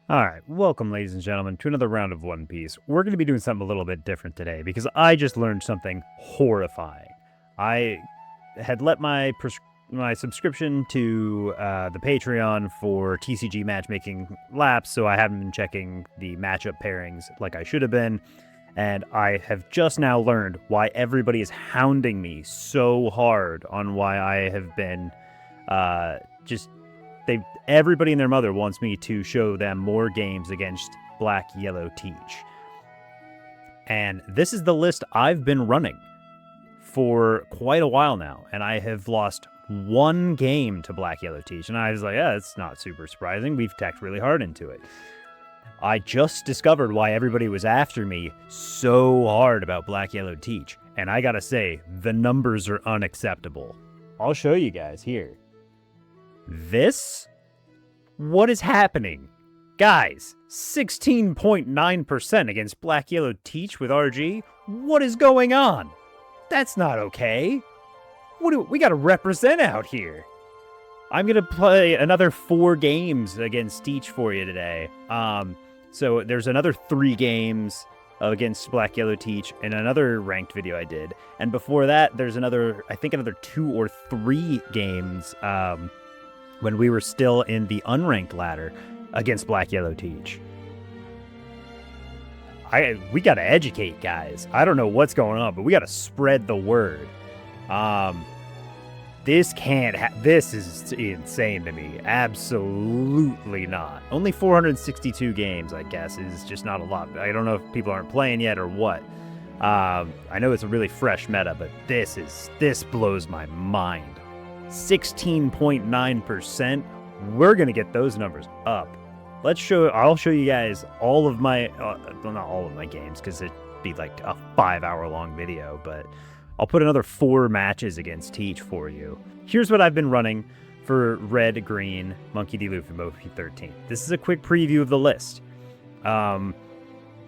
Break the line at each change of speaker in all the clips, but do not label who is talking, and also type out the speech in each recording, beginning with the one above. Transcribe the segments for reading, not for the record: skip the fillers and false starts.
Alright, welcome ladies and gentlemen to another round of One Piece. We're going to be doing something a little bit different today because I just learned something horrifying. I had let my subscription to the Patreon for TCG matchmaking lapse, so I haven't been checking the matchup pairings like I should have been, and I have just now learned why everybody is hounding me so hard on why I have been everybody and their mother wants me to show them more games against Black Yellow Teach. And this is the list I've been running for quite a while now, and I have lost one game to Black Yellow Teach, and I was like, yeah, it's not super surprising. We've teched really hard into it. I just discovered why everybody was after me so hard about Black Yellow Teach, and I gotta say, the numbers are unacceptable. I'll show you guys here. This? What is happening? Guys, 16.9% against Black Yellow Teach with RG? What is going on? That's not okay. We gotta represent out here. I'm gonna play another 4 games against Teach for you today. So there's another 3 games against Black Yellow Teach and another ranked video I did. And before that, there's another 2 or 3 games, when we were still in the unranked ladder against Black Yellow Teach. We gotta educate, guys. I don't know what's going on, but we gotta spread the word. This is insane to me. Absolutely not. Only 462 games, I guess, is just not a lot. I don't know if people aren't playing yet or what. I know it's a really fresh meta, but this blows my mind. 16.9%. We're gonna get those numbers up. I'll show you guys all of my, well, not all of my games because it'd be like a 5-hour-long video, but I'll put another 4 matches against Teach for you. Here's what I've been running for Red, Green, Monkey D. Luffy, Monkey 13. This is a quick preview of the list.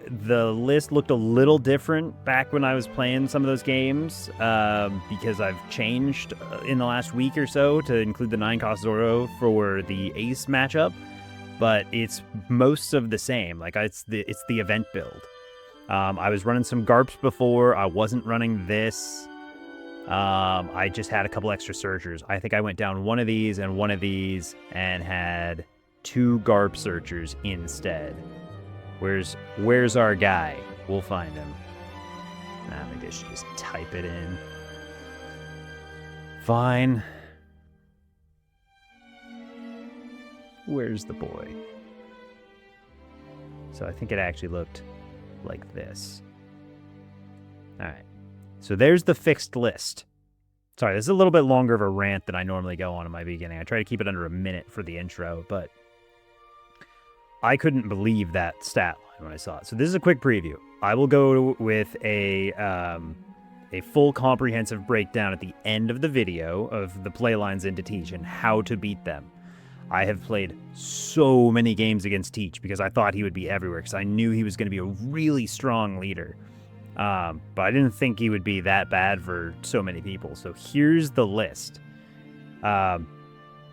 The list looked a little different back when I was playing some of those games, because I've changed in the last week or so to include the 9-cost Zoro for the Ace matchup, but it's most of the same. Like, it's the event build. I was running some Garps before. I wasn't running this. I just had a couple extra searchers. I think I went down one of these and one of these and had 2 Garp searchers instead. Where's our guy? We'll find him. Maybe I should just type it in. Fine. Where's the boy? So I think it actually looked like this. Alright. So there's the fixed list. Sorry, this is a little bit longer of a rant than I normally go on in my beginning. I try to keep it under a minute for the intro, but I couldn't believe that stat line when I saw it. So this is a quick preview. I will go with a full comprehensive breakdown at the end of the video of the play lines into Teach and how to beat them. I have played so many games against Teach because I thought he would be everywhere because I knew he was going to be a really strong leader. But I didn't think he would be that bad for so many people. So here's the list.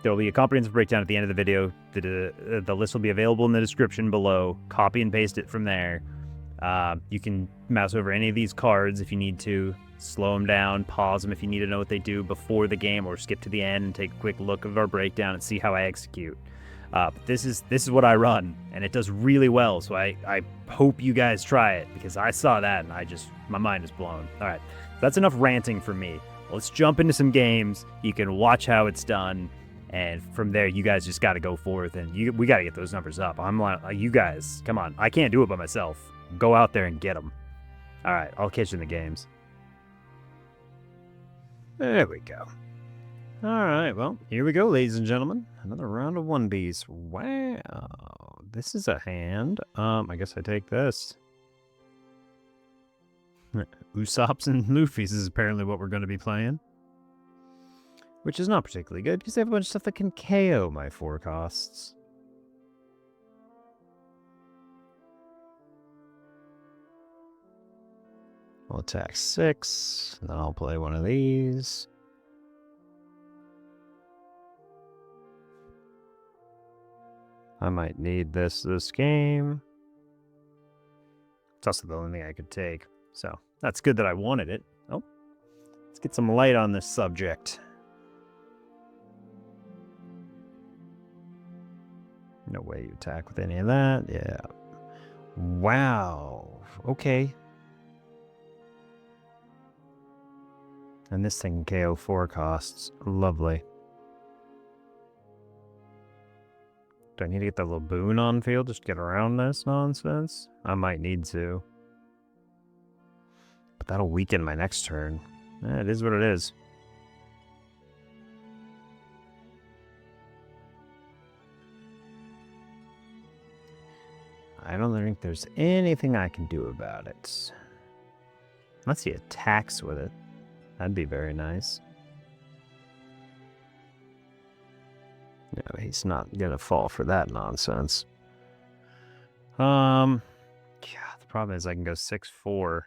There will be a comprehensive breakdown at the end of the video. The list will be available in the description below. Copy and paste it from there. You can mouse over any of these cards if you need to. Slow them down, pause them if you need to know what they do before the game, or skip to the end and take a quick look of our breakdown and see how I execute. But this is what I run, and it does really well, so I hope you guys try it, because I saw that and my mind is blown. All right, that's enough ranting from me. Let's jump into some games. You can watch how it's done. And from there, you guys just got to go forth, and we got to get those numbers up. I'm like, you guys, come on. I can't do it by myself. Go out there and get them. All right, I'll catch you in the games. There we go. All right, well, here we go, ladies and gentlemen. Another round of One Piece. Wow, this is a hand. I guess I take this. Usopp's and Luffy's is apparently what we're going to be playing. Which is not particularly good, because they have a bunch of stuff that can KO my 4 costs. I'll attack 6, and then I'll play one of these. I might need this game. It's also the only thing I could take. So that's good that I wanted it. Oh, let's get some light on this subject. No way you attack with any of that. Yeah. Wow. Okay. And this thing KO 4 costs. Lovely. Do I need to get that little boon on field just to get around this nonsense? I might need to. But that'll weaken my next turn. It is what it is. I don't think there's anything I can do about it. Unless he attacks with it. That'd be very nice. No, he's not gonna fall for that nonsense. Yeah, the problem is I can go 6-4.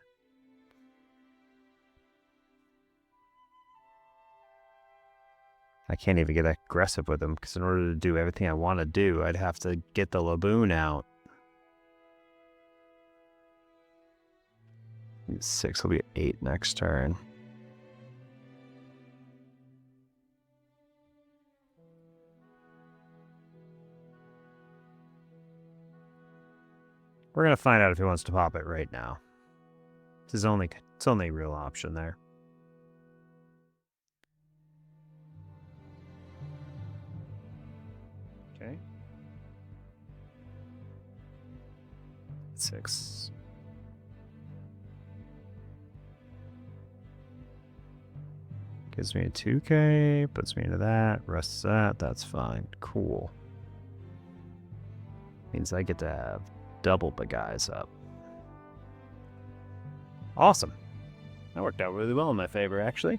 I can't even get aggressive with him because in order to do everything I want to do, I'd have to get the Laboon out. 6 will be 8 next turn. We're gonna find out if he wants to pop it right now. It's his only real option there. Okay. 6. Gives me a 2K, puts me into that, rests that, that's fine. Cool. Means I get to have double the guys up. Awesome. That worked out really well in my favor, actually.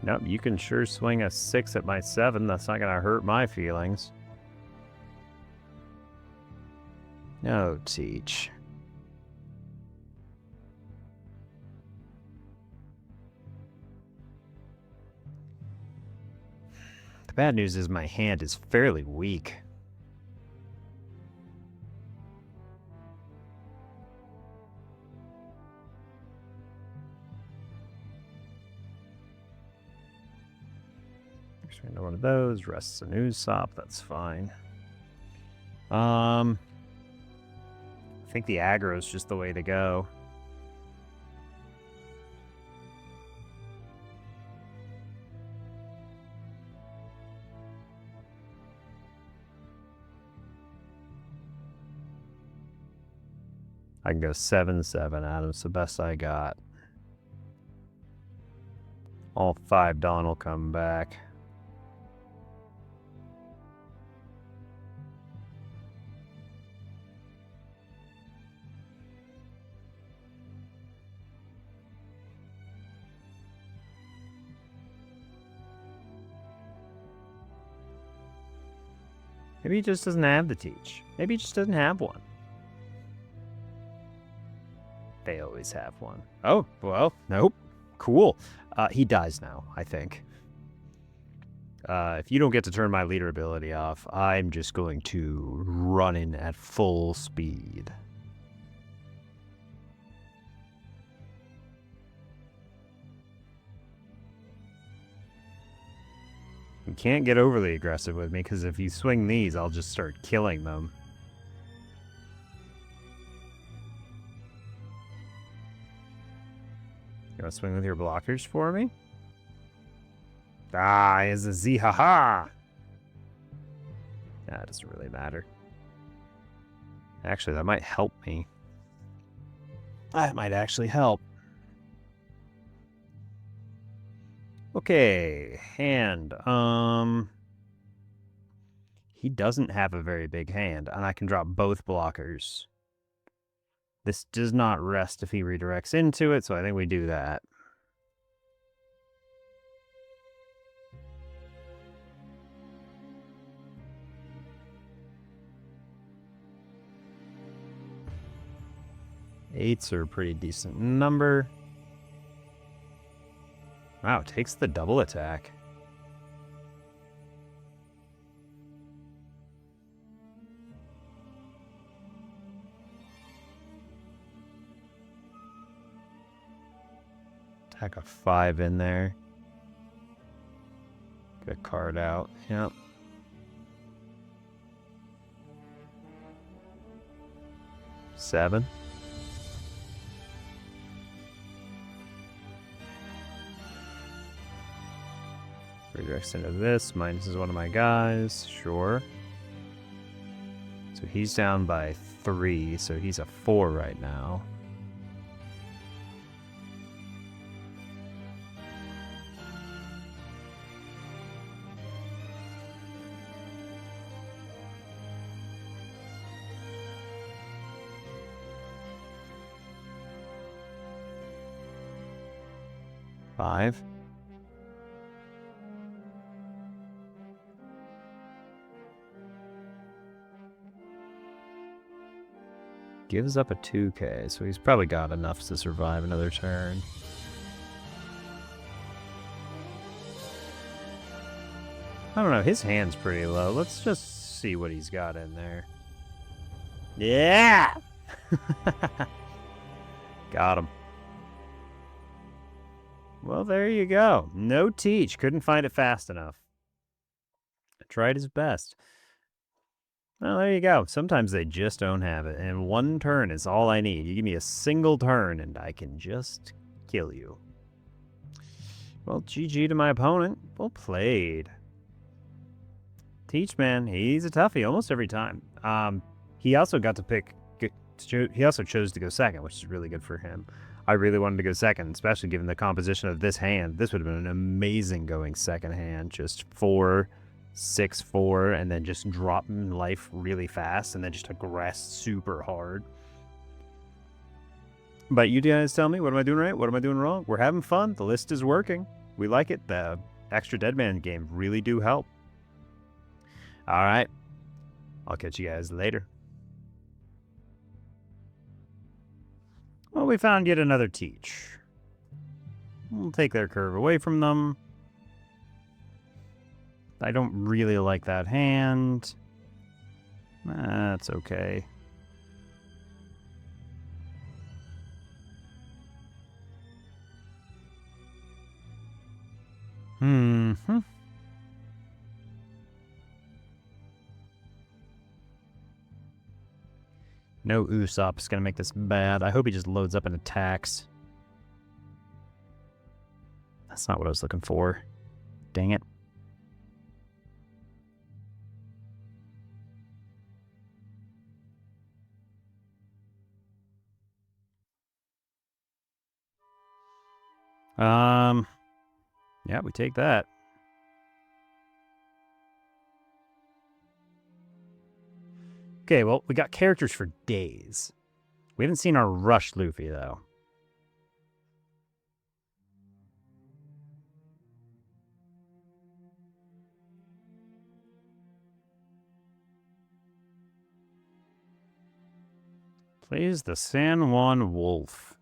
Nope, you can sure swing a 6 at my 7. That's not going to hurt my feelings. No, Teach. The bad news is my hand is fairly weak. Into one of those, rests a Usopp, that's fine. I think the aggro is just the way to go. I can go 7-7 at him, it's the best I got. All 5 Dawn will come back. Maybe he just doesn't have the Teach. Maybe he just doesn't have one. They always have one. Oh, well, nope. Cool. He dies now, I think. If you don't get to turn my leader ability off, I'm just going to run in at full speed. You can't get overly aggressive with me, because if you swing these, I'll just start killing them. You want to swing with your blockers for me? Ah, it's a Z, haha! That doesn't really matter. Actually, that might help me. That might actually help. Okay, hand. He doesn't have a very big hand, and I can drop both blockers. This does not rest if he redirects into it, so I think we do that. 8s are a pretty decent number. Wow, takes the double attack. Tack a 5 in there. Get a card out. Yep. Seven. Redirects into this. Minus is one of my guys. Sure. So he's down by 3. So he's a 4 right now. Five. Gives up a 2k, so he's probably got enough to survive another turn. I don't know, his hand's pretty low. Let's just see what he's got in there. Yeah! Got him. Well, there you go. No teach. Couldn't find it fast enough. Tried his best. Well, there you go. Sometimes they just don't have it, and one turn is all I need. You give me a single turn, and I can just kill you. Well, GG to my opponent. Well played. Teach, man. He's a toughie almost every time. He also got to pick... He also chose to go second, which is really good for him. I really wanted to go second, especially given the composition of this hand. This would have been an amazing going second hand. Just 4, 6, 4, and then just drop life really fast, and then just aggress super hard. But you guys tell me, what am I doing right? What am I doing wrong? We're having fun. The list is working. We like it. The extra Deadman game really do help. All right. I'll catch you guys later. Well, we found yet another teach. We'll take their curve away from them. I don't really like that hand. That's okay. Mm-hmm. No Usopp is going to make this bad. I hope he just loads up and attacks. That's not what I was looking for. Dang it. Yeah, we take that. Okay, well, we got characters for days. We haven't seen our Rush Luffy, though. Plays the San Juan Wolf.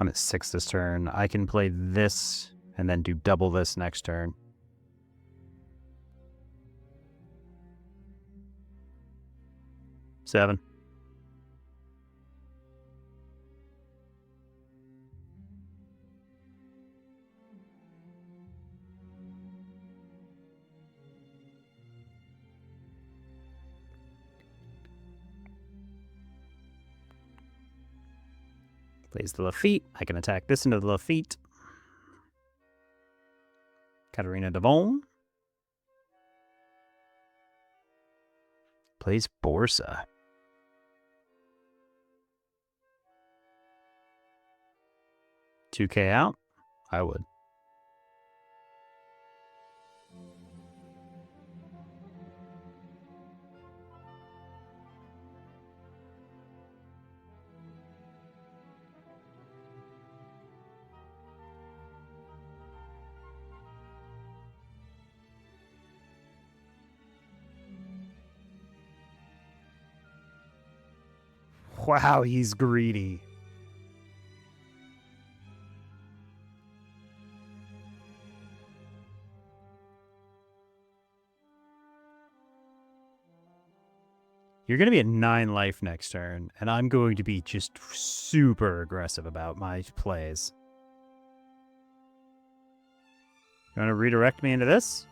I'm at 6 this turn. I can play this and then do double this next turn. Seven. Plays the Lafitte. I can attack this into the Lafitte. Katarina Devon. Plays Borsa. $2k out? I would. Wow, he's greedy. You're going to be at 9 life next turn, and I'm going to be just super aggressive about my plays. You want to redirect me into this?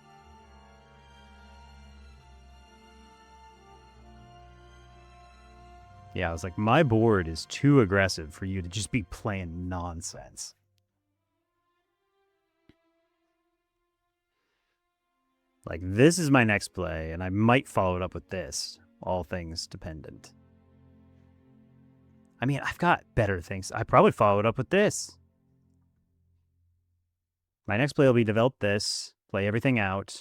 Yeah, I was like, my board is too aggressive for you to just be playing nonsense. Like, this is my next play, and I might follow it up with this. All things dependent. I mean, I've got better things. I probably follow it up with this. My next play will be develop this, play everything out,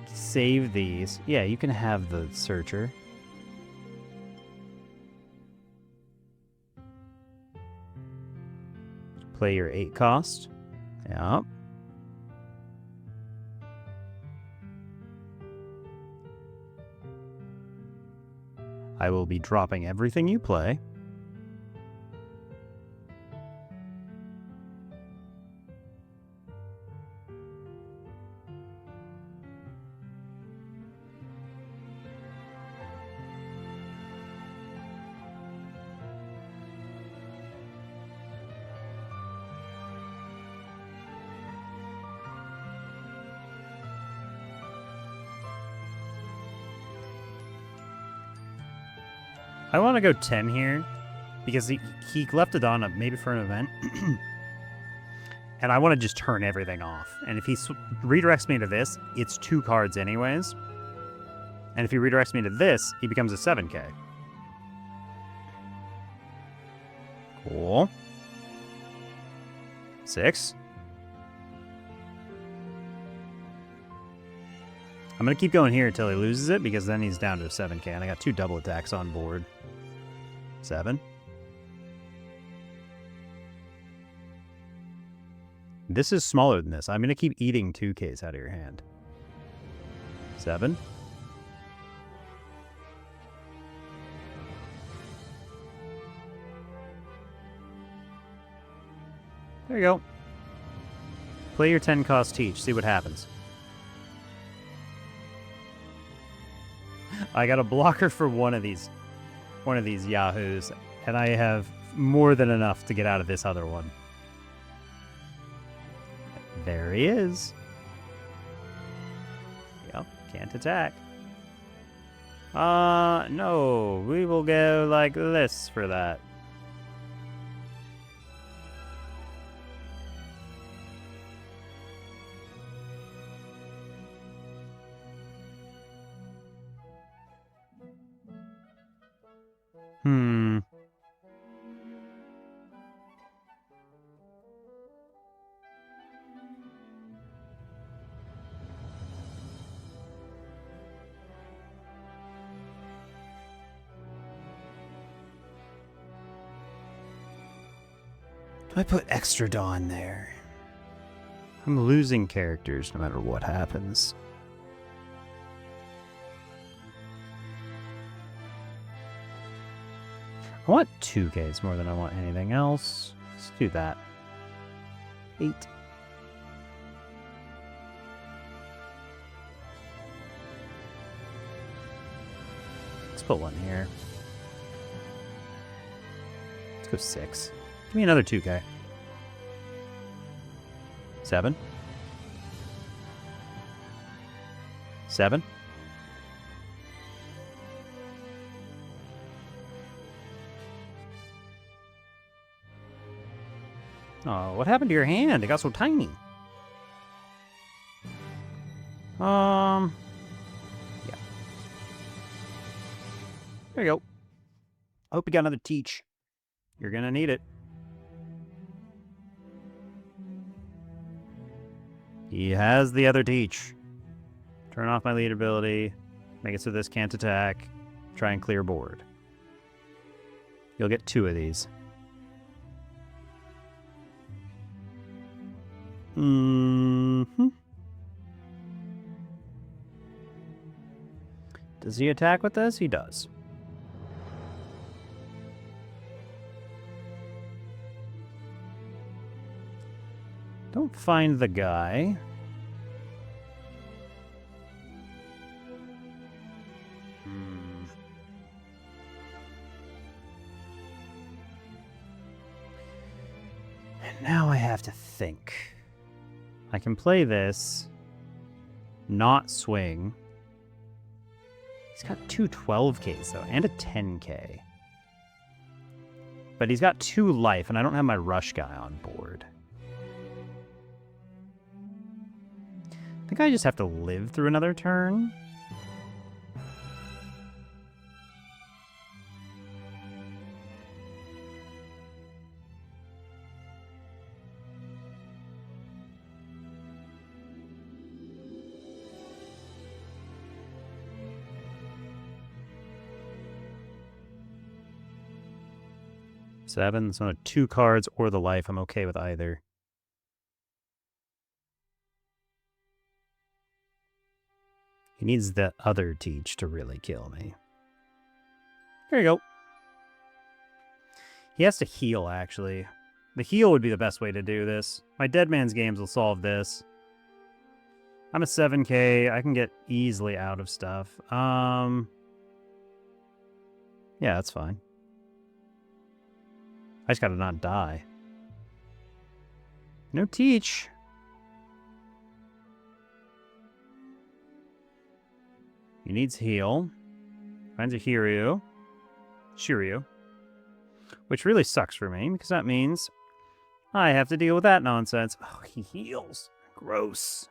save these. Yeah, you can have the searcher. Play your 8 cost. Yeah. I will be dropping everything you play. I want to go 10 here because he left it on maybe for an event. And I want to just turn everything off. And if he redirects me to this, it's 2 cards anyways. And if he redirects me to this, he becomes a 7k. Cool. 6. I'm going to keep going here until he loses it, because then he's down to a 7k, and I got 2 double attacks on board. 7. This is smaller than this. I'm going to keep eating 2ks out of your hand. 7. There you go. Play your 10 cost teach. See what happens. I got a blocker for one of these yahoos, and I have more than enough to get out of this other one. There he is. Yep, can't attack. No, we will go like this for that. I put extra Dawn there. I'm losing characters no matter what happens. I want 2Ks more than I want anything else. Let's do that. 8. Let's put 1 here. Let's go 6. Give me another 2K. 7. 7. Oh, what happened to your hand? It got so tiny. Yeah. There you go. I hope you got another teach. You're gonna need it. He has the other teach. Turn off my lead ability. Make it so this can't attack. Try and clear board. You'll get 2 of these. Does he attack with this? He does. don't find the guy. And now I have to think. I can play this, not swing. He's got two 12Ks, though, and a 10K. But he's got 2 life, and I don't have my rush guy on board. I think I just have to live through another turn. Seven, so 2 cards or the life. I'm okay with either. He needs the other teach to really kill me. There you go. He has to heal, actually. The heal would be the best way to do this. My Dead Man's Games will solve this. I'm a 7K. I can get easily out of stuff. Yeah, that's fine. I just gotta not die. No teach. He needs heal. Finds a Shiryu. Which really sucks for me, because that means I have to deal with that nonsense. Oh, he heals. Gross.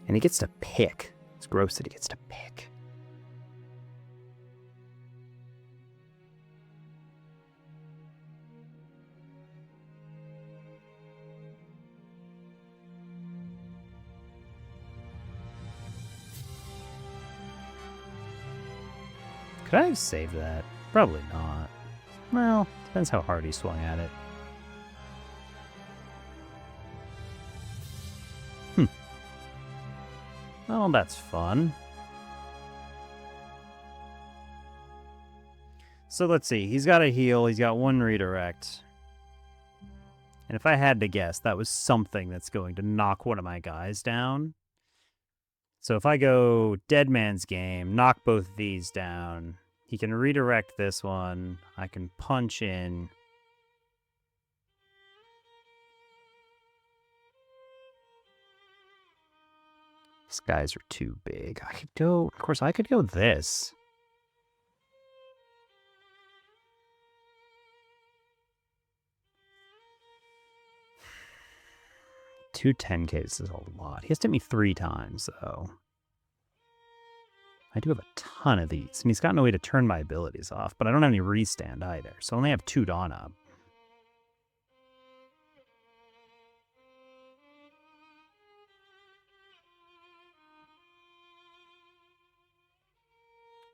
And he gets to pick. It's gross that he gets to pick. Could I have saved that? Probably not. Well, depends how hard he swung at it. Oh, that's fun. So let's see. He's got a heal. He's got 1 redirect. And if I had to guess, that was something that's going to knock one of my guys down. So if I go Dead Man's Game, knock both of these down, he can redirect this one. I can punch in. These guys are too big. I could go, of course, I could go this. Two 10Ks is a lot. He has to hit me 3 times, though. I do have a ton of these, and he's got no way to turn my abilities off, but I don't have any restand either, so I only have 2 Dawn Up.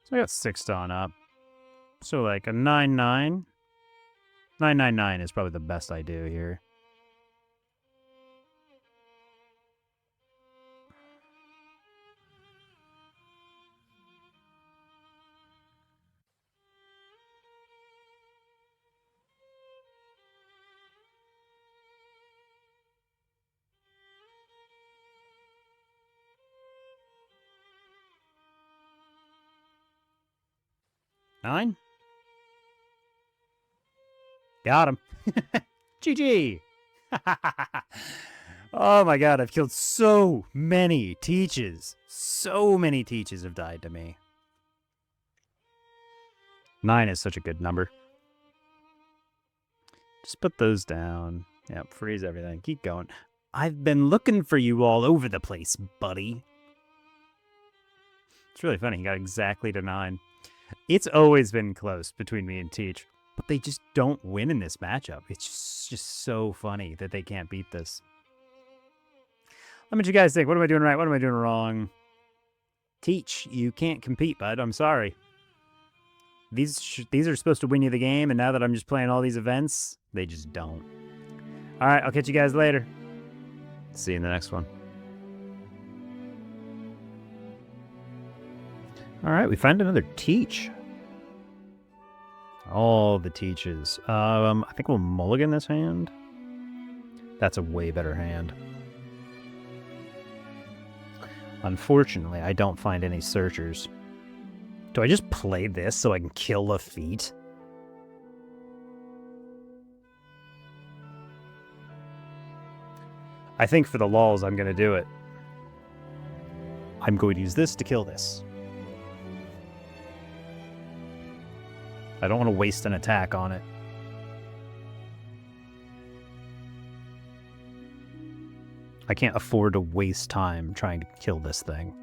So I got 6 Dawn Up. So like a 9-9. 9-9-9 is probably the best I do here. Nine. Got him. GG. Oh my god, I've killed so many teaches. So many teaches have died to me. 9 is such a good number. Just put those down. Yep, freeze everything. Keep going. I've been looking for you all over the place, buddy. It's really funny. He got exactly to 9. It's always been close between me and Teach, but they just don't win in this matchup. It's just so funny that they can't beat this. Let me know what you guys think. What am I doing right? What am I doing wrong? Teach, you can't compete, bud. I'm sorry. These are supposed to win you the game, and now that I'm just playing all these events, they just don't. All right, I'll catch you guys later. See you in the next one. All right, we find another Teach. All the teaches. I think we'll mulligan this hand. That's a way better hand. Unfortunately, I don't find any searchers. Do I just play this so I can kill the feet? I think for the lulz, I'm going to do it. I'm going to use this to kill this. I don't want to waste an attack on it. I can't afford to waste time trying to kill this thing.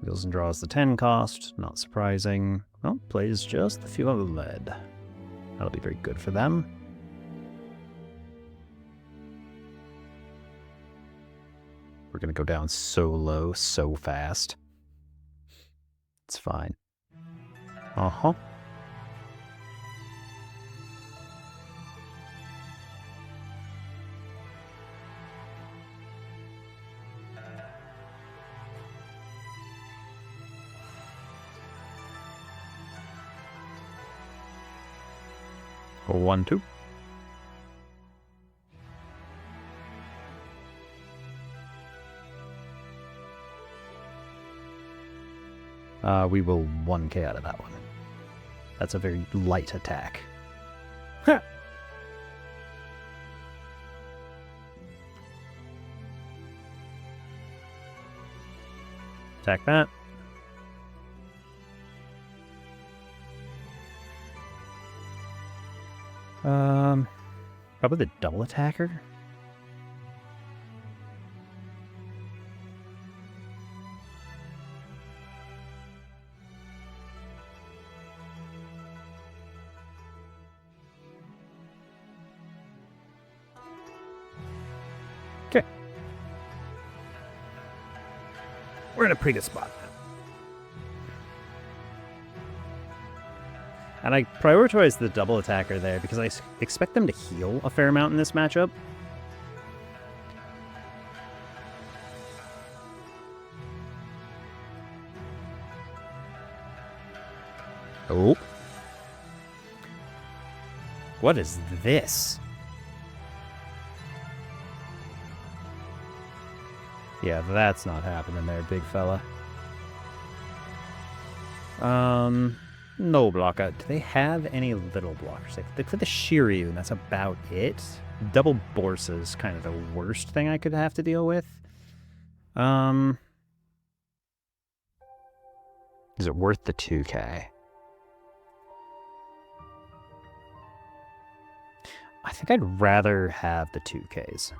Deals and draws the 10 cost, not surprising. Well, plays just a few of the lead. That'll be very good for them. We're gonna go down so low, so fast. It's fine. Uh-huh. Go 1-2. We will 1k out of that one. That's a very light attack. Huh. Attack that. Probably the double attacker. Okay. We're in a pretty good spot now. And I prioritize the double attacker there because I expect them to heal a fair amount in this matchup. Oh. What is this? Yeah, that's not happening there, big fella. No blocker. Do they have any little blockers? They play the Shiryu, and that's about it. Double Borsa is kind of the worst thing I could have to deal with. Is it worth the 2k? I think I'd rather have the 2ks.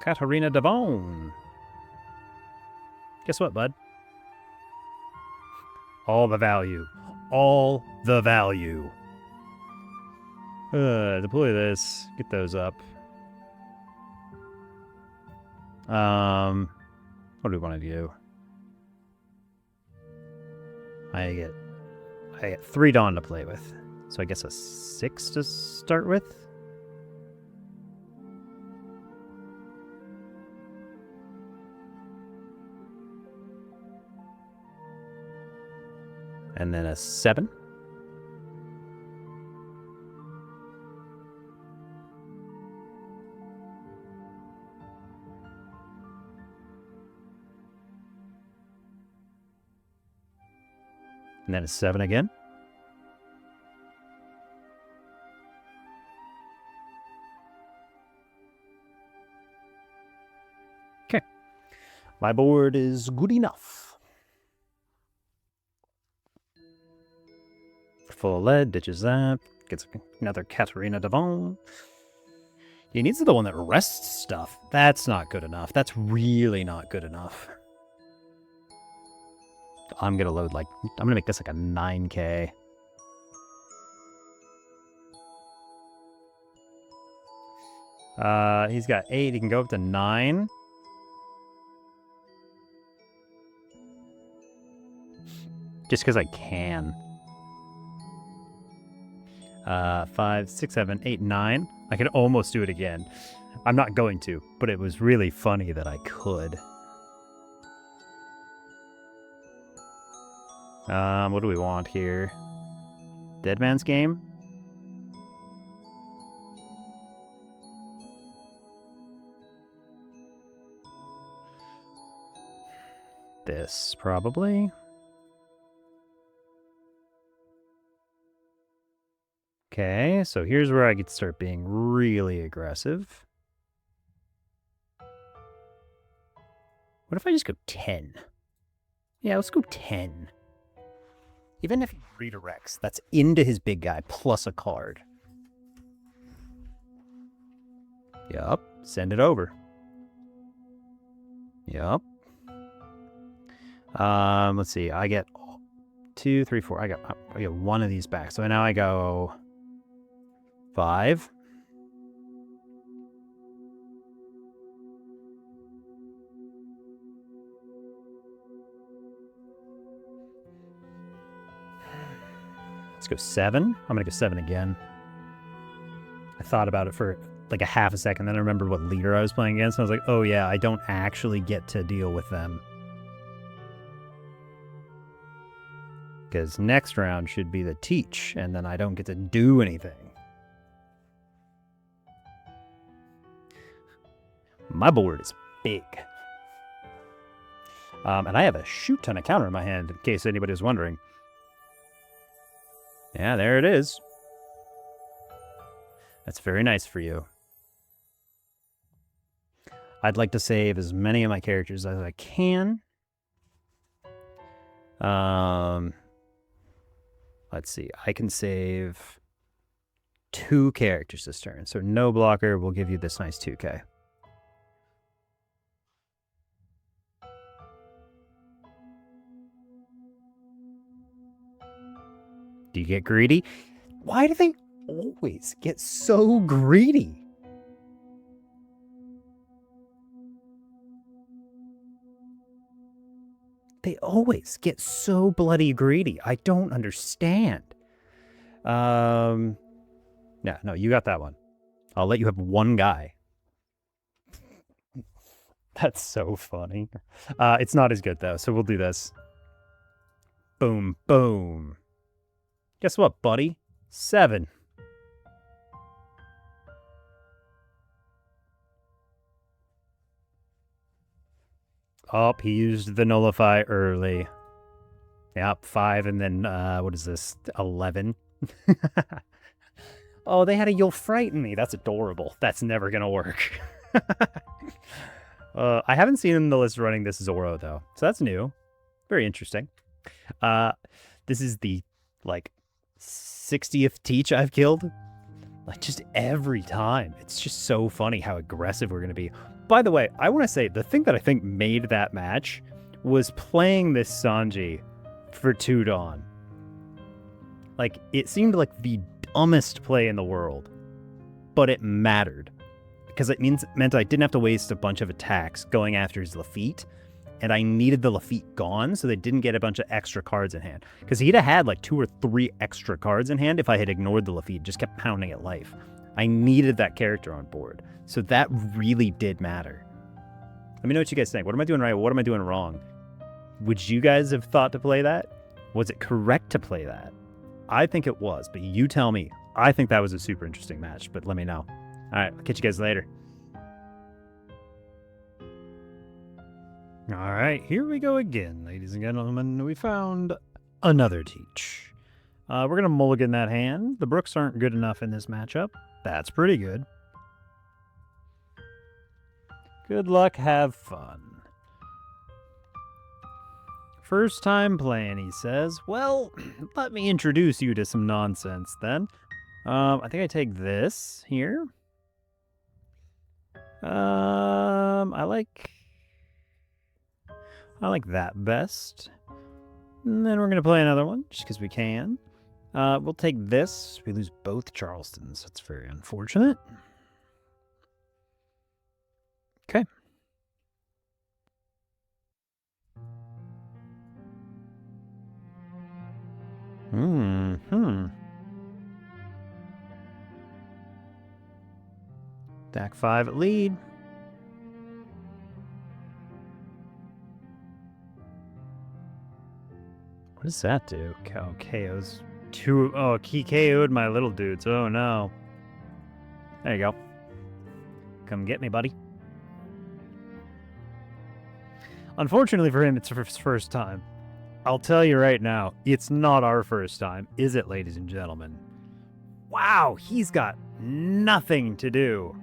Katarina Devon. Guess what, bud? All the value. All the value. Deploy this. Get those up. What do we want to do? I get 3 Dawn to play with. So I guess a 6 to start with. And then a 7. And then a 7 again. Okay. My board is good enough. Full of lead, ditches that. Gets another Katarina Devon. He needs the one that rests stuff. That's not good enough. That's really not good enough. I'm gonna load I'm gonna make this like a 9k. He's got 8. He can go up to 9. Just because I can. 5, 6, 7, 8, 9. I could almost do it again. I'm not going to, but it was really funny that I could. What do we want here? Dead Man's Game? This, probably. Okay, so here's where I could start being really aggressive. What if I just go 10? Yeah, let's go 10. Even if he redirects, that's into his big guy plus a card. Yup, send it over. Yup. Let's see. I get 2, 3, 4. I get one of these back. So now I go 5. Let's go 7. I'm gonna go 7 again. I thought about it for like a half a second, then I remembered what leader I was playing against, and I was like, oh yeah, I don't actually get to deal with them. Because next round should be the teach, and then I don't get to do anything. My board is big. And I have a shoot ton of counter in my hand, in case anybody was wondering. Yeah, there it is. That's very nice for you. I'd like to save as many of my characters as I can. Let's see. I can save 2 characters this turn. So no blocker will give you this nice 2K. Do you get greedy? Why do they always get so greedy? They always get so bloody greedy. I don't understand. Yeah, no, you got that one. I'll let you have one guy. That's so funny. It's not as good, though, so we'll do this. Boom, boom. Guess what, buddy? 7. Oh, he used the nullify early. Yep, 5, and then, what is this? 11. Oh, they had a You'll Frighten Me. That's adorable. That's never gonna work. I haven't seen the list running this Zoro, though, so that's new. Very interesting. This is the, like, 60th teach I've killed. Like, just every time. It's just so funny how aggressive we're going to be. By the way, I want to say, the thing that I think made that match was playing this Sanji for 2 Dawn. Like, it seemed like the dumbest play in the world, but it mattered. Because it meant I didn't have to waste a bunch of attacks going after his Lafitte, and I needed the Lafitte gone so they didn't get a bunch of extra cards in hand. Because he'd have had like 2 or 3 extra cards in hand if I had ignored the Lafitte, just kept pounding at life. I needed that character on board. So that really did matter. Let me know what you guys think. What am I doing right? What am I doing wrong? Would you guys have thought to play that? Was it correct to play that? I think it was, but you tell me. I think that was a super interesting match, but let me know. All right, I'll catch you guys later. All right, here we go again, ladies and gentlemen. We found another teach. We're going to mulligan that hand. The Brooks aren't good enough in this matchup. That's pretty good. Good luck, have fun. First time playing, he says. Well, let me introduce you to some nonsense then. I think I take this here. I like that best. And then we're going to play another one, just because we can. We'll take this. We lose both Charlestons. That's very unfortunate. Okay. Stack 5 at lead. What does that do? KO's two. Oh, he KO'd my little dudes. Oh no. There you go. Come get me, buddy. Unfortunately for him, it's his first time. I'll tell you right now, it's not our first time, is it, ladies and gentlemen? Wow, he's got nothing to do.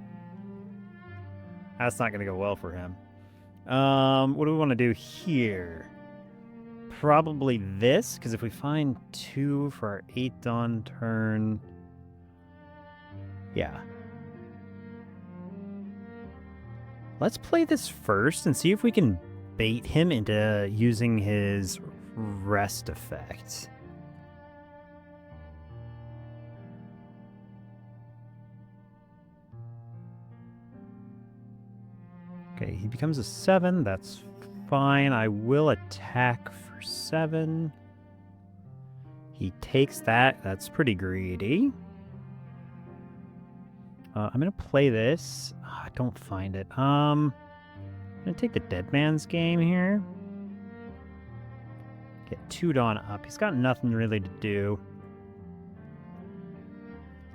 That's not going to go well for him. What do we want to do here? Probably this, because if we find 2 for our 8 dawn turn... Yeah. Let's play this first and see if we can bait him into using his rest effect. Okay, he becomes a 7. That's fine. I will attack for 7. He takes that. That's pretty greedy. I'm going to play this. Oh, I don't find it. I'm going to take the Dead Man's Game here. Get 2 Dawn up. He's got nothing really to do.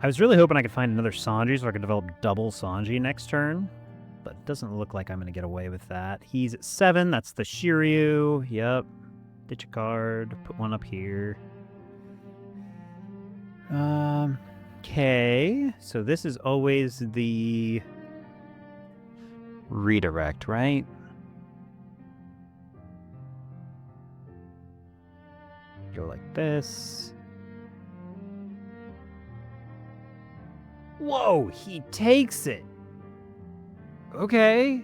I was really hoping I could find another Sanji so I could develop double Sanji next turn. But it doesn't look like I'm going to get away with that. He's at 7. That's the Shiryu. Yep. Ditch a card. Put one up here. Okay. So this is always the redirect, right? Go like this. Whoa, he takes it. Okay.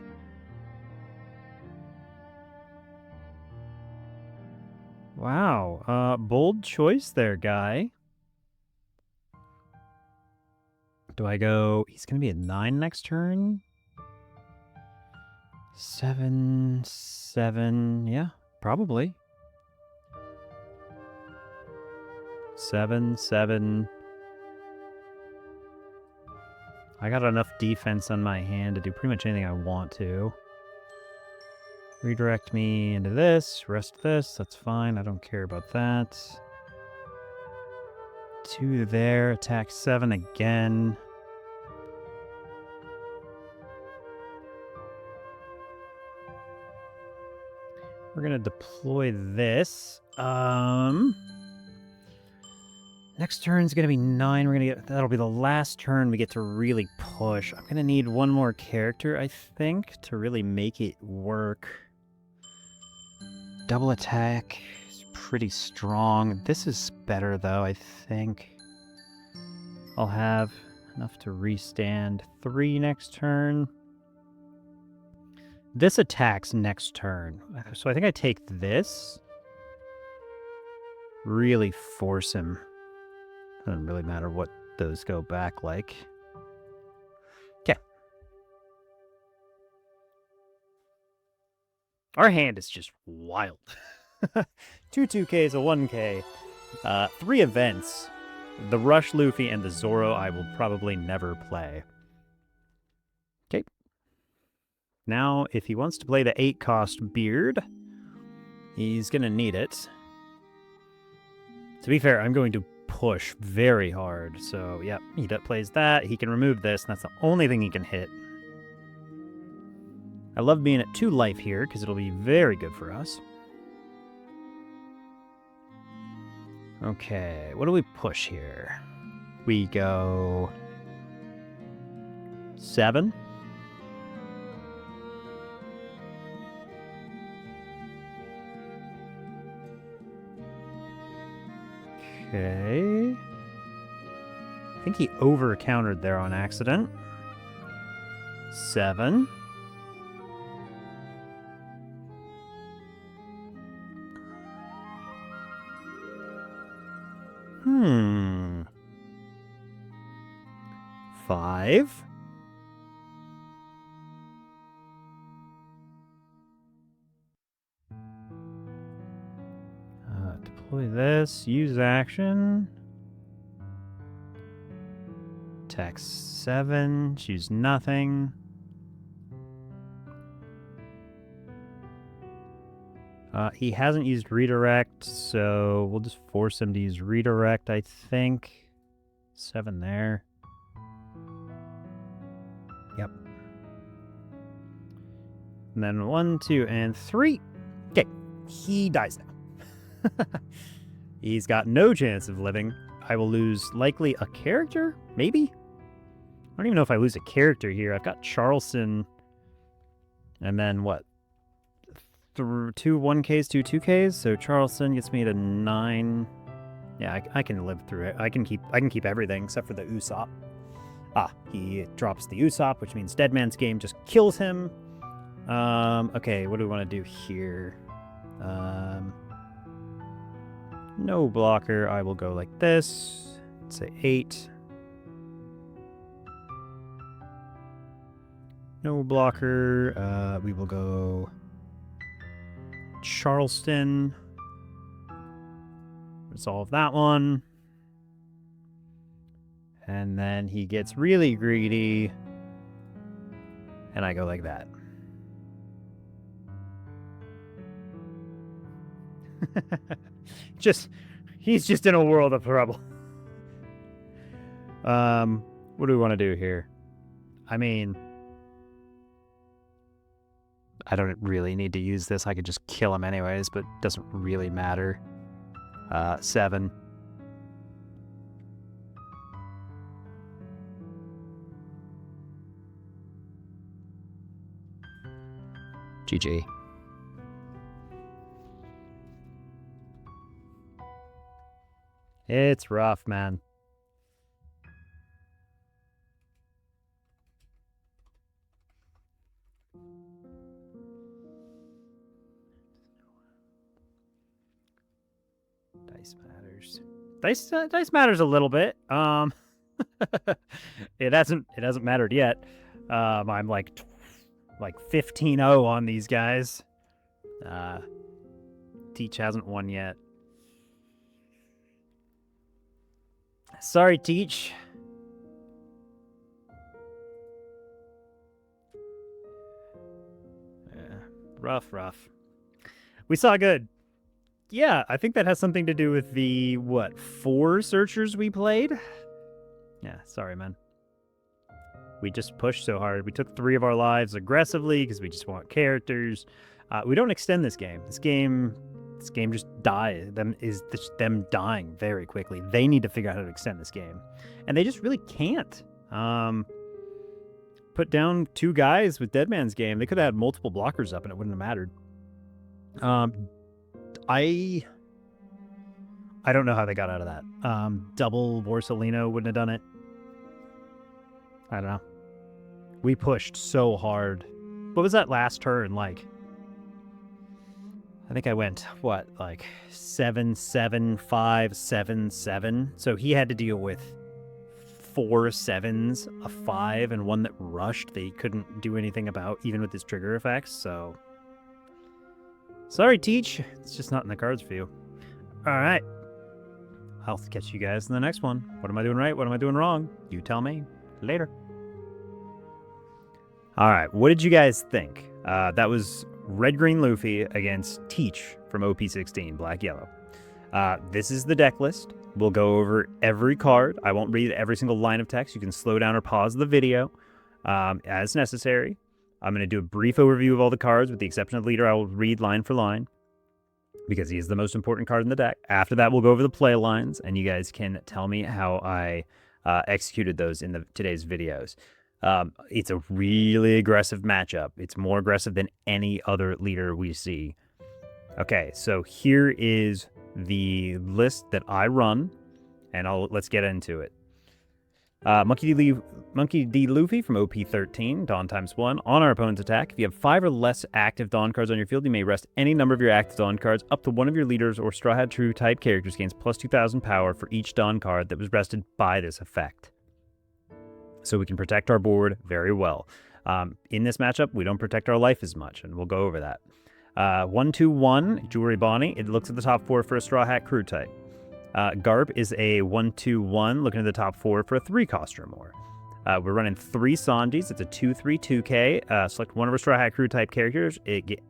Wow. Bold choice there, guy. Do I go... He's going to be at 9 next turn? 7, 7... Yeah, probably. 7, 7... I got enough defense on my hand to do pretty much anything I want to. Redirect me into this, rest this, that's fine, I don't care about that. 2 there, attack 7 again. We're gonna deploy this. Next turn's gonna be 9. We're gonna get... That'll be the last turn we get to really push. I'm gonna need one more character, I think, to really make it work. Double attack is pretty strong. This is better, though, I think. I'll have enough to restand 3 next turn. This attacks next turn. So I think I take this. Really force him. Doesn't really matter what those go back like. Okay. Our hand is just wild. 2 2Ks, a 1K. 3 events. The Rush Luffy and the Zoro I will probably never play. Okay. Now, if he wants to play the 8-cost Beard, he's going to need it. To be fair, I'm going to push very hard. So, yep, he plays that. He can remove this, and that's the only thing he can hit. I love being at 2 life here, because it'll be very good for us. Okay, what do we push here? We go... 7. Okay. I think he over-countered there on accident. 7. Hmm. 5. Deploy this. Use action. Attack 7. Choose nothing. He hasn't used redirect, so we'll just force him to use redirect, I think. 7 there. Yep. And then 1, 2, and 3. Okay, he dies now. He's got no chance of living. I will lose likely a character, maybe? I don't even know if I lose a character here. I've got Charleston, and then what? 2 1Ks, 2 2Ks. So Charleston gets me to 9. Yeah, I can live through it. I can keep everything except for the Usopp. He drops the Usopp, which means Deadman's Game just kills him. Okay, what do we want to do here? No blocker. I will go like this. Let's say 8. No blocker. We will go Charleston. Resolve that one. And then he gets really greedy. And I go like that. He's just in a world of trouble. What do we want to do here? I mean, I don't really need to use this. I could just kill him anyways, but it doesn't really matter. 7. GG. It's rough, man. Dice matters. Dice matters a little bit. It hasn't mattered yet. I'm like 15-0 on these guys. Teach hasn't won yet. Sorry, Teach. Rough. We saw good. Yeah, I think that has something to do with the, 4 searchers we played? Yeah, sorry, man. We just pushed so hard. We took 3 of our lives aggressively because we just want characters. We don't extend this game. This game just dies. Them dying very quickly. They need to figure out how to extend this game. And they just really can't. Put down 2 guys with Deadman's Game. They could have had multiple blockers up and it wouldn't have mattered. I don't know how they got out of that. Double Borsalino wouldn't have done it. I don't know. We pushed so hard. What was that last turn like? I think I went, 7, 7, 5, 7, 7. So he had to deal with 4 7s, a 5, and 1 that rushed. They couldn't do anything about, even with his trigger effects, so... Sorry, Teach. It's just not in the cards for you. Alright. I'll catch you guys in the next one. What am I doing right? What am I doing wrong? You tell me. Later. Alright, what did you guys think? That was Red-Green Luffy against Teach from OP16, Black-Yellow. This is the deck list. We'll go over every card. I won't read every single line of text. You can slow down or pause the video as necessary. I'm going to do a brief overview of all the cards. With the exception of leader, I will read line for line because he is the most important card in the deck. After that, we'll go over the play lines, and you guys can tell me how I executed those in today's videos. It's a really aggressive matchup. It's more aggressive than any other leader we see. Okay, so here is the list that I run, and let's get into it. Monkey D. Luffy from OP13, Dawn ×1. On our opponent's attack, if you have 5 or less active Dawn cards on your field, you may rest any number of your active Dawn cards. Up to one of your leaders or Straw Hat True type characters gains plus 2,000 power for each Dawn card that was rested by this effect. So we can protect our board very well. In this matchup, we don't protect our life as much, and we'll go over that. 1/2/1, Jewelry Bonnie. It looks at the top 4 for a Straw Hat Crew type. Garp is a 1/2/1, looking at the top 4 for a 3 cost or more. We're running 3 Sanjis. It's a 2/3/2K. Select one of our Straw Hat Crew type characters.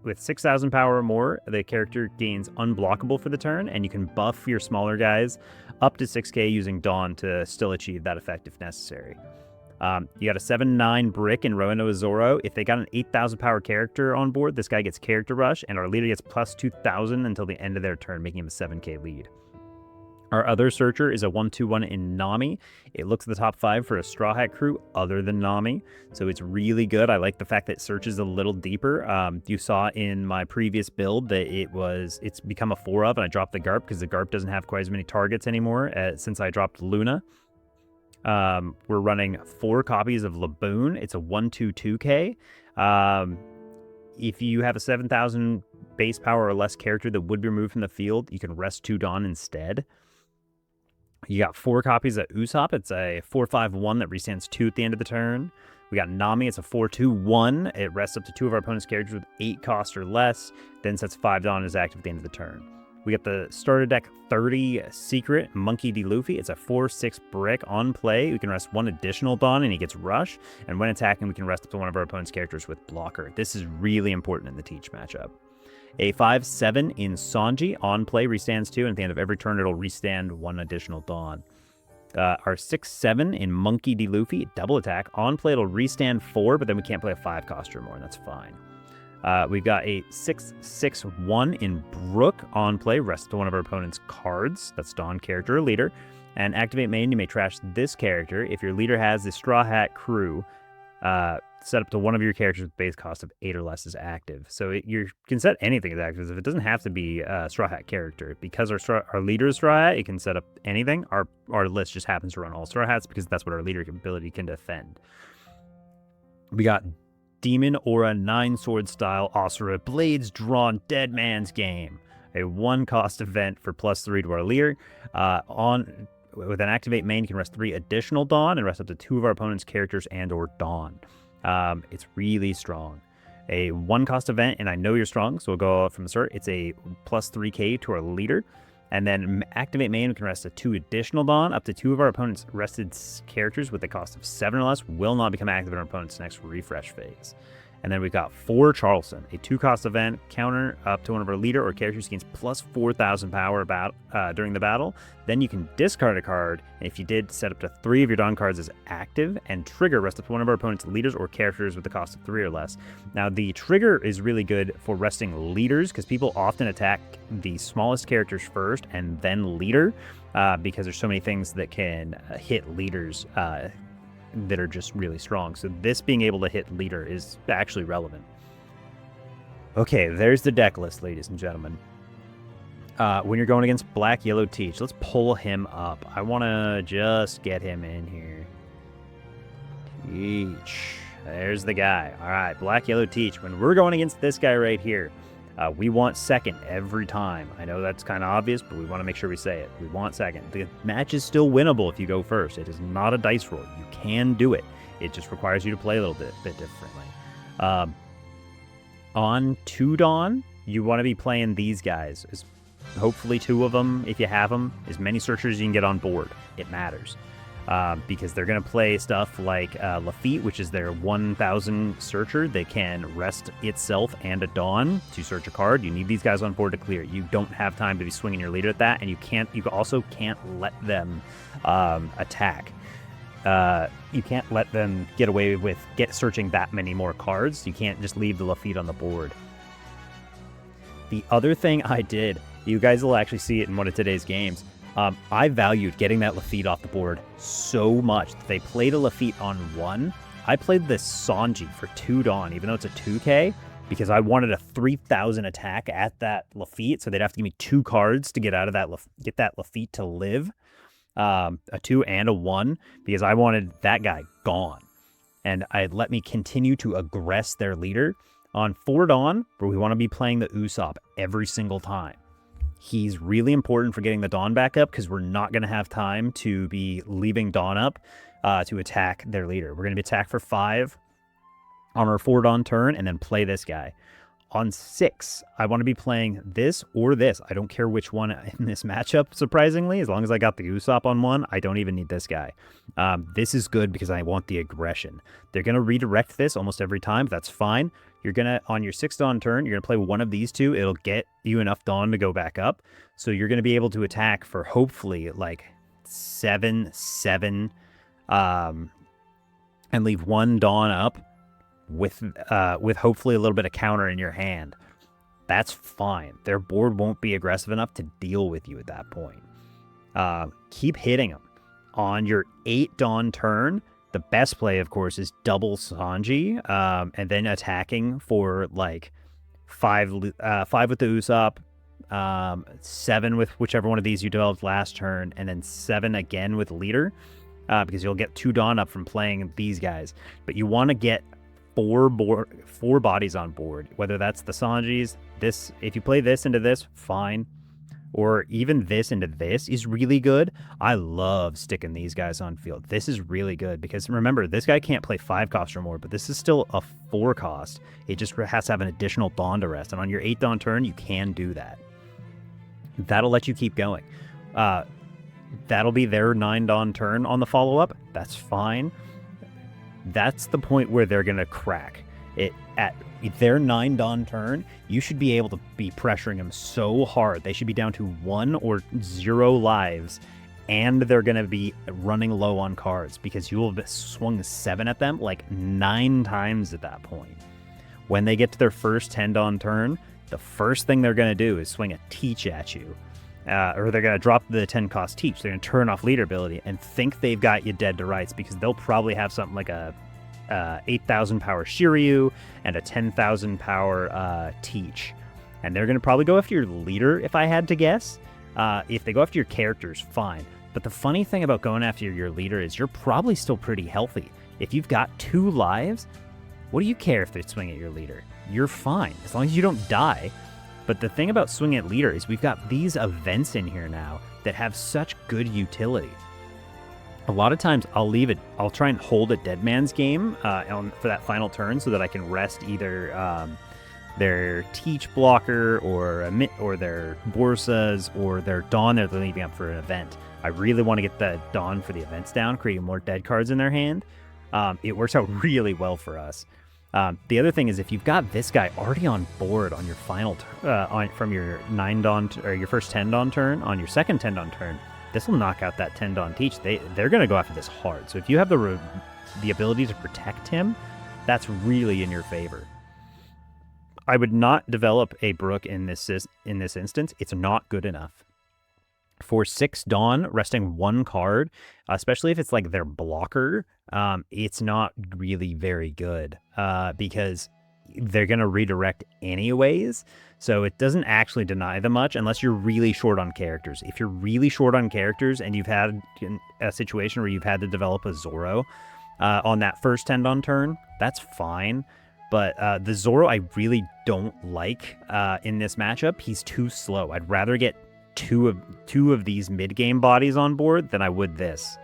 With 6,000 power or more, the character gains unblockable for the turn, and you can buff your smaller guys up to 6K using Dawn to still achieve that effect if necessary. You got a 7/9 Brick in Roanoa Zoro. If they got an 8,000 power character on board, this guy gets Character Rush, and our leader gets plus 2,000 until the end of their turn, making him a 7K lead. Our other searcher is a 1/2/1 in Nami. It looks at the top 5 for a Straw Hat Crew other than Nami, so it's really good. I like the fact that it searches a little deeper. You saw in my previous build that it's become a 4-of, and I dropped the Garp because the Garp doesn't have quite as many targets anymore since I dropped Luna. We're running 4 copies of Laboon. It's a 1/2/2K. If you have a 7,000 base power or less character that would be removed from the field, you can rest 2 Dawn instead. You got 4 copies of Usopp. It's a 4/5/1 that restands 2 at the end of the turn. We got Nami. It's a 4/2/1. It rests up to 2 of our opponent's characters with 8 cost or less, then sets 5 Dawn as active at the end of the turn. We got the starter deck 30 Secret Monkey D. Luffy. It's a 4/6 Brick on play. We can rest 1 additional Dawn and he gets Rush. And when attacking, we can rest up to one of our opponent's characters with Blocker. This is really important in the Teach matchup. A 5/7 in Sanji on play restands 2, and at the end of every turn, it'll restand 1 additional Dawn. Our 6/7 in Monkey D. Luffy, double attack. On play, it'll restand 4, but then we can't play a 5 cost or more, and that's fine. We've got a 6/6/1 in Brook on play, rest to one of our opponent's cards. That's Dawn character or leader. And activate main, you may trash this character. If your leader has the Straw Hat Crew, set up to one of your characters with base cost of 8 or less as active. So you can set anything as active. It doesn't have to be a Straw Hat character. Because our leader is Straw Hat, it can set up anything. Our list just happens to run all Straw Hats because that's what our leader ability can defend. We got Demon Aura 9 Sword Style Asura Blades Drawn Dead Man's Game. A 1 cost event for +3 to our leader. With an activate main, you can rest 3 additional Dawn and rest up to 2 of our opponent's characters and or Dawn. It's really strong. A 1 cost event, and I know you're strong, so we'll go from the start. It's a +3K to our leader. And then activate main, we can rest a 2 additional Dawn. Up to 2 of our opponent's rested characters with a cost of 7 or less will not become active in our opponent's next refresh phase. And then we've got 4 Charleston, a 2 cost event, counter up to one of our leader or characters gains plus 4,000 power during the battle. Then you can discard a card, and if you did, set up to 3 of your Dawn cards as active, and trigger rest up to one of our opponent's leaders or characters with the cost of 3 or less. Now, the trigger is really good for resting leaders, because people often attack the smallest characters first and then leader, because there's so many things that can hit leaders that are just really strong. So this being able to hit leader is actually relevant. Okay, there's the deck list, ladies and gentlemen. When you're going against Black Yellow Teach, let's pull him up. I want to just get him in here. Teach. There's the guy. All right, Black Yellow Teach. When we're going against this guy right here, we want second every time. I know that's kind of obvious, but we want to make sure we say it. We want second. The match is still winnable if you go first. It is not a dice roll. You can do it. It just requires you to play a little bit differently. On 2 Dawn, you want to be playing these guys. Hopefully 2 of them, if you have them. As many searchers as you can get on board. It matters. Because they're going to play stuff like Luffy, which is their 1,000 searcher that can rest itself and a Dawn to search a card. You need these guys on board to clear it. You don't have time to be swinging your leader at that, and you also can't let them attack. You can't let them get away with searching that many more cards. You can't just leave the Luffy on the board. The other thing I did, you guys will actually see it in one of today's games. I valued getting that Lafitte off the board so much that they played a Lafitte on 1. I played this Sanji for 2 Dawn, even though it's a 2K, because I wanted a 3,000 attack at that Lafitte, so they'd have to give me 2 cards to get out of that, get that Lafitte to live, a 2 and a 1, because I wanted that guy gone. And let me continue to aggress their leader. On 4 Dawn, where we want to be playing the Usopp every single time. He's really important for getting the Dawn back up because we're not going to have time to be leaving Dawn up to attack their leader. We're going to be attacked for 5 on our 4 Dawn turn and then play this guy. On 6, I want to be playing this or this. I don't care which one in this matchup, surprisingly. As long as I got the Usopp on one, I don't even need this guy. This is good because I want the aggression. They're going to redirect this almost every time. That's fine. You're going to, on your 6th Dawn turn, you're going to play one of these two. It'll get you enough Dawn to go back up. So you're going to be able to attack for hopefully like 7, and leave one Dawn up with hopefully a little bit of counter in your hand. That's fine. Their board won't be aggressive enough to deal with you at that point. Keep hitting them. On your 8 Dawn turn, the best play, of course, is double Sanji, and then attacking for like 5 with the Usopp, 7 with whichever one of these you developed last turn, and then 7 again with leader, because you'll get 2 Dawn up from playing these guys. But you want to get 4 bodies on board, whether that's the Sanjis. This, if you play this into this, fine. Or even this into this is really good. I love sticking these guys on field. This is really good because remember, this guy can't play 5 cost or more, but this is still a 4 cost. It just has to have an additional Dawn to rest. And on your 8 Dawn turn, you can do that. That'll let you keep going. That'll be their 9 Dawn turn on the follow-up. That's fine. That's the point where they're going to crack. At their 9 Dawn turn, you should be able to be pressuring them so hard. They should be down to 1 or 0 lives, and they're going to be running low on cards because you will have swung 7 at them like 9 times at that point. When they get to their first 10 Dawn turn, the first thing they're going to do is swing a Teach at you. Or they're going to drop the 10 cost Teach. They're going to turn off leader ability and think they've got you dead to rights because they'll probably have something like a 8,000 power Shiryu and a 10,000 power Teach. And they're going to probably go after your leader, if I had to guess. If they go after your characters, fine. But the funny thing about going after your leader is you're probably still pretty healthy. If you've got 2 lives, what do you care if they swing at your leader? You're fine, as long as you don't die. But the thing about swinging at leader is we've got these events in here now that have such good utility. A lot of times I'll try and hold a dead man's game for that final turn so that I can rest either their Teach blocker or their Borsas or their Dawn they're leaving up for an event. I really want to get the Dawn for the events down, creating more dead cards in their hand. It works out really well for us. The other thing is if you've got this guy already on board on your final from your 9 Dawn or your first 10 Dawn turn, on your second 10 Dawn turn, this will knock out that 10 Dawn Teach. They're going to go after this hard. So if you have the ability to protect him, that's really in your favor. I would not develop a Brook in this instance. It's not good enough. For 6 Dawn, resting 1 card, especially if it's like their blocker, it's not really very good because they're going to redirect anyways. So it doesn't actually deny them much unless you're really short on characters. If you're really short on characters and you've had a situation where you've had to develop a Zoro on that first 10 Dawn turn, that's fine. But the Zoro I really don't like in this matchup. He's too slow. I'd rather get two of these mid-game bodies on board than I would this.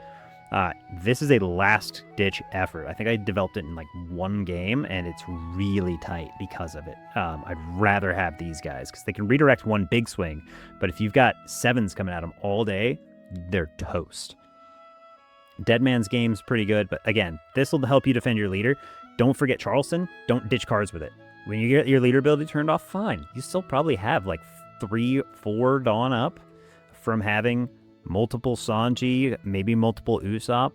This is a last-ditch effort. I think I developed it in like 1 game, and it's really tight because of it. I'd rather have these guys because they can redirect 1 big swing, but if you've got 7s coming at them all day, they're toast. Dead Man's Game's pretty good, but again, this will help you defend your leader. Don't forget Charleston. Don't ditch cards with it. When you get your leader ability turned off, fine. You still probably have like 3-4 Dawn up from having multiple Sanji, maybe multiple Usopp,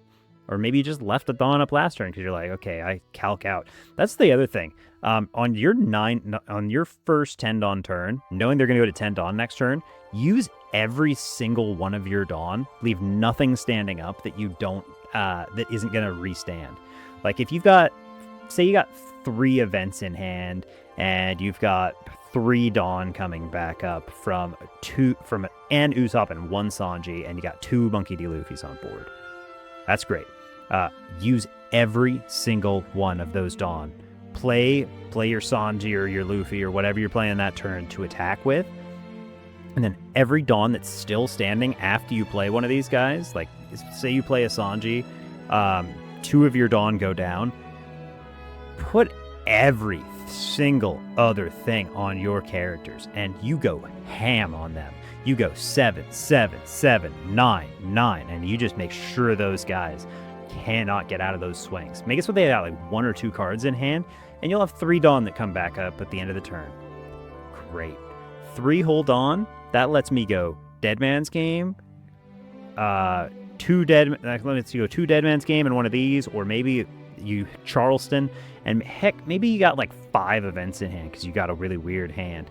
or maybe you just left a Dawn up last turn because you're like, okay, I calc out. That's the other thing. On your first 10 Dawn turn, knowing they're going to go to 10 Dawn next turn, use every single one of your Dawn. Leave nothing standing up that you don't that isn't going to restand. Like if you've got, say you got 3 events in hand and you've got 3 Dawn coming back up from an Usopp and 1 Sanji, and you got 2 Monkey D. Luffy's on board. That's great. Use every single one of those Dawn. Play your Sanji or your Luffy or whatever you're playing that turn to attack with. And then every Dawn that's still standing after you play one of these guys, like say you play a Sanji, 2 of your Dawn go down, put every single other thing on your characters, and you go ham on them. You go 7, 7, 7, 9, 9, and you just make sure those guys cannot get out of those swings. Make it so they have like 1 or 2 cards in hand, and you'll have 3 Dawn that come back up at the end of the turn. Great. 3 whole Dawn, that lets me go Dead Man's Game, 2 Dead, let's go 2 Dead Man's Game and 1 of these, or maybe you Charleston, and heck, maybe you got like 5 events in hand because you got a really weird hand.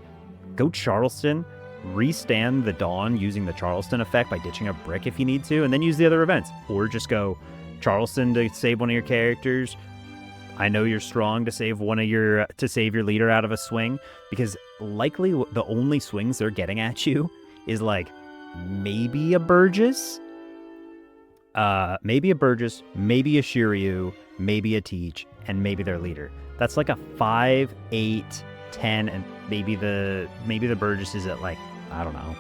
Go Charleston, restand the Dawn using the Charleston effect by ditching a brick if you need to, and then use the other events. Or just go Charleston to save one of your characters. I know you're strong to save your leader out of a swing, because likely the only swings they're getting at you is like maybe a Burgess, maybe a Shiryu, maybe a Teach, and maybe their leader. That's like a 5, 8, 10, and maybe the Burgess is at like, I don't know,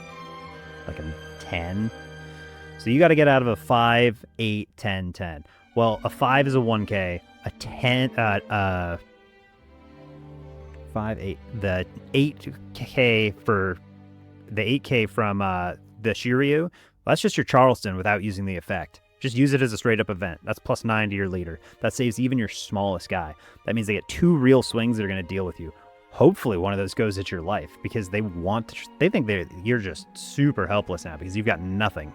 like a 10. So you got to get out of a 5, 8, 10, 10. Well, a 5 is a 1K, a 10, 5, 8, the 8K for the 8K from the Shiryu, that's just your Charleston without using the effect. Just use it as a straight up event. That's +9 to your leader. That saves even your smallest guy. That means they get 2 real swings that are going to deal with you. Hopefully one of those goes at your life, because they think you're just super helpless now because you've got nothing.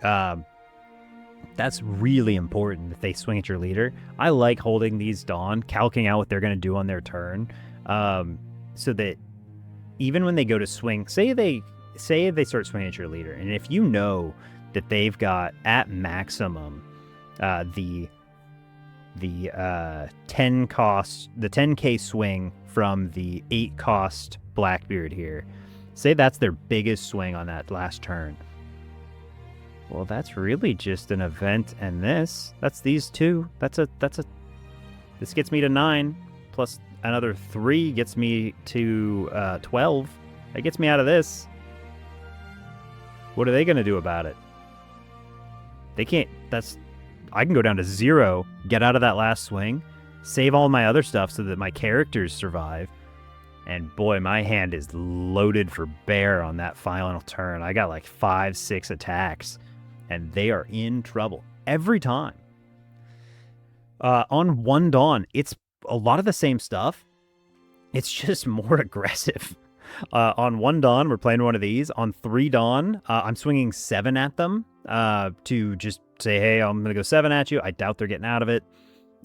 That's really important if they swing at your leader. I like holding these Dawn, calcing out what they're going to do on their turn, so that even when they go to swing, say they start swinging at your leader, and if you know that they've got at maximum the 10K swing from the 8 cost Blackbeard here. Say that's their biggest swing on that last turn. Well, that's really just an event, and that's these 2. This gets me to 9, plus another 3 gets me to 12. That gets me out of this. What are they going to do about it? They can't. I can go down to 0, get out of that last swing, save all my other stuff so that my characters survive. And boy, my hand is loaded for bear on that final turn. I got like 5, 6 attacks, and they are in trouble every time. On 1 Dawn, it's a lot of the same stuff. It's just more aggressive. On 1 Dawn, we're playing one of these. On 3 Dawn, I'm swinging 7 at them to just say, hey, I'm going to go 7 at you. I doubt they're getting out of it.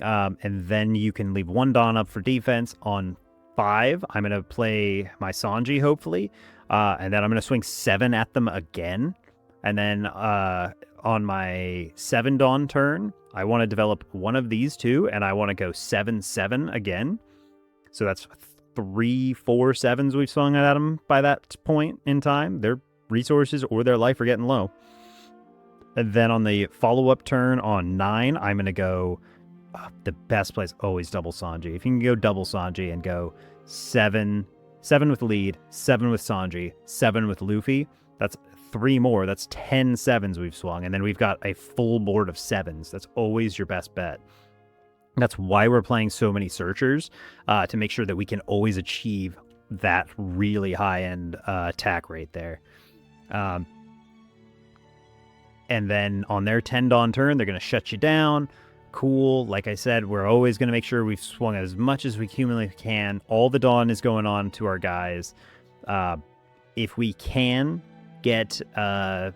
And then you can leave 1 Dawn up for defense. On 5, I'm going to play my Sanji, hopefully. And then I'm going to swing 7 at them again. And then on my 7 Dawn turn, I want to develop one of these 2, and I want to go 7, 7 again. So that's 3, 4 7s we've swung at them by that point in time. Their resources or their life are getting low. And then on the follow-up turn on 9, I'm going to go, the best place, always double Sanji. If you can go double Sanji and go 7 with lead, 7 with Sanji, 7 with Luffy, that's 3 more. That's 10 7s we've swung. And then we've got a full board of 7s. That's always your best bet. That's why we're playing so many searchers, to make sure that we can always achieve that really high-end attack rate there. And then on their 10 Dawn turn, they're going to shut you down. Cool. Like I said, we're always going to make sure we've swung as much as we humanly can. All the Dawn is going on to our guys. If we can get... we're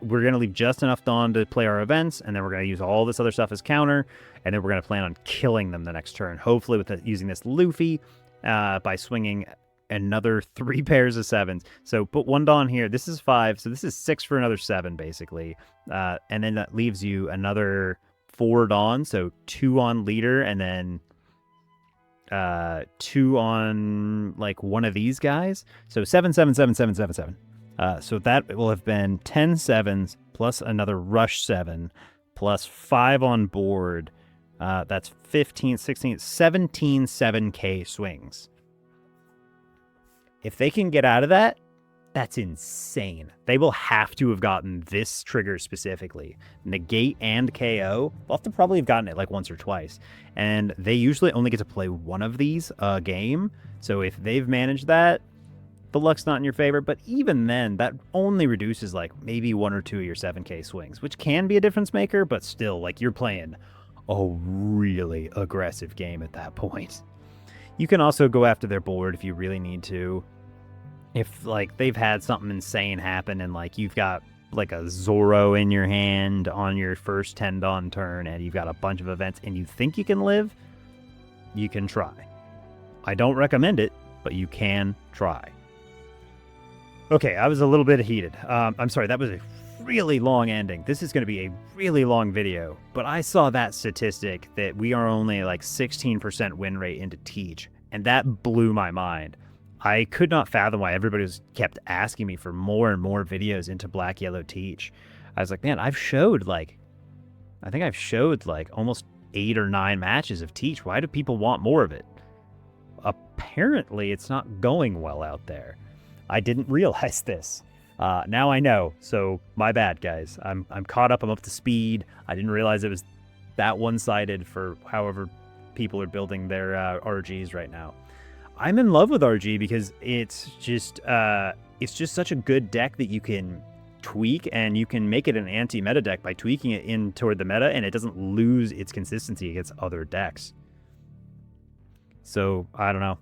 going to leave just enough Dawn to play our events, and then we're going to use all this other stuff as counter, and then we're going to plan on killing them the next turn, hopefully with using this Luffy by swinging another 3 pairs of 7s. So put 1 Dawn here. This is 5, so this is 6 for another 7, basically. And then that leaves you another 4 Dawn, so 2 on leader, and then 2 on like one of these guys. So 7, 7, 7, 7, 7, 7. So that will have been 10 7s plus another rush 7 plus 5 on board. That's 15, 16, 17 7K swings. If they can get out of that, That's insane. They will have to have gotten this trigger specifically. Negate and KO. They'll have to probably have gotten it like once or twice. And they usually only get to play one of these a game. So if they've managed that, the luck's not in your favor. But even then, that only reduces like maybe 1 or 2 of your 7K swings, which can be a difference maker, but still, like, you're playing a really aggressive game at that point. You can also go after their board if you really need to. If, like, they've had something insane happen and, like, you've got, like, a Zoro in your hand on your first 10-Dawn turn and you've got a bunch of events and you think you can live, you can try. I don't recommend it, but you can try. Okay, I was a little bit heated. I'm sorry, that was a really long ending. This is going to be a really long video, but I saw that statistic that we are only, like, 16% win rate into Teach, and that blew my mind. I could not fathom why everybody kept asking me for more and more videos into Black Yellow Teach. I was like, man, I think I've showed like almost 8 or 9 matches of Teach. Why do people want more of it? Apparently, it's not going well out there. I didn't realize this. Now I know. So my bad, guys. I'm caught up. I'm up to speed. I didn't realize it was that one-sided for however people are building their RGs right now. I'm in love with RG because it's just such a good deck that you can tweak, and you can make it an anti-meta deck by tweaking it in toward the meta, and it doesn't lose its consistency against other decks. So, I don't know.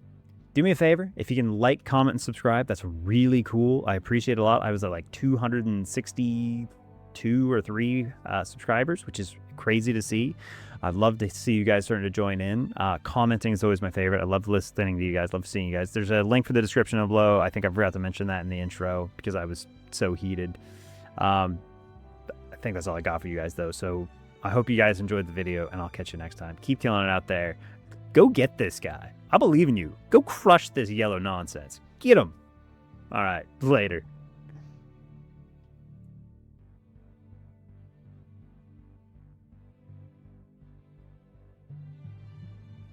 Do me a favor, if you can like, comment, and subscribe, that's really cool. I appreciate it a lot. I was at like 262 or 3 subscribers, which is crazy to see. I'd love to see you guys starting to join in. Commenting is always my favorite. I love listening to you guys. Love seeing you guys. There's a link for the description below. I think I forgot to mention that in the intro because I was so heated. I think that's all I got for you guys, though. So I hope you guys enjoyed the video, and I'll catch you next time. Keep killing it out there. Go get this guy. I believe in you. Go crush this yellow nonsense. Get him. All right. Later.